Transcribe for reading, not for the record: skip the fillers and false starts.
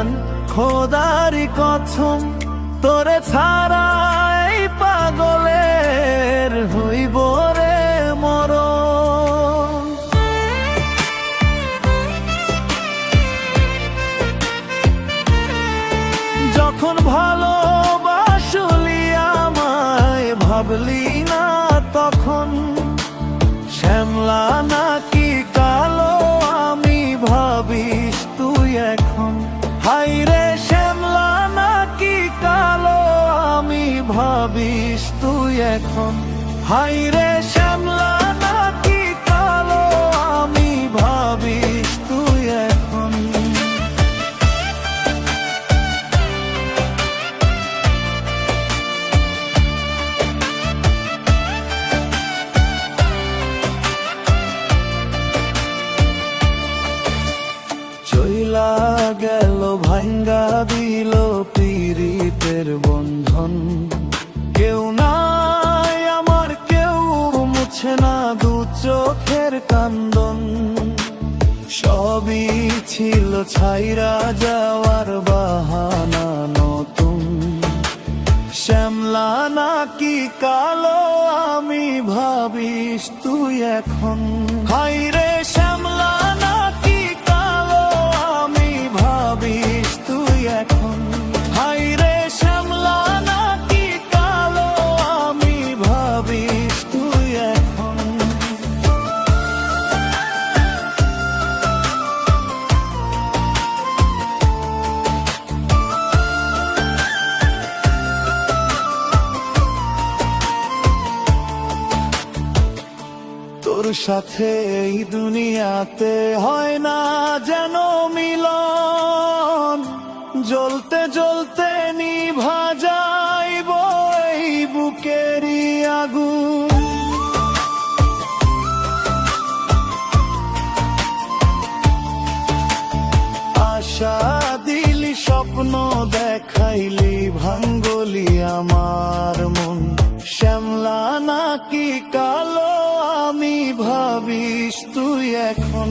জান খোদারি কথম, তোরে ছাড়া এই পাগলের হইব রে মরণ। যখন ভালোবাসলি আমায় ভাবলি না তখন, শ্যামলা নাকি কালো আমি ভাবিস তুই এখন। হাইরে শ্যামলা নাকি কালো আমি ভাবিস তুই এখন। হাইরে শ্যামলা নাকি কালো আমি ভাবিস তুই এখন। চইলা গেল ভাঙ্গা দিল পীড়িতের বন্ধন, কেউ নাই আমার কেউ মুছে না দু চোখের কান্দন। সবই ছিল ছাইরা যাওয়ার বাহানা নতুন, শ্যামলা নাকি কালো আমি ভাবিস তুই এখন। হাইরে শ্যামলা নাকি কালো আমি ভাবিস তুই এখন। হাইরে শ্যামলা নাকি কালো আমি ভাবিস তুই এখন। তোর সাথে এই দুনিয়াতে হয় না যেন মিলন, জ্বলতে জ্বলতে নিভা যাইব এই বুকেরই আগুন। আশা দিলি স্বপ্ন দেখাইলি ভাঙ্গলি আমার মন, শ্যামলা নাকি কালো আমি ভাবিস তুই এখন।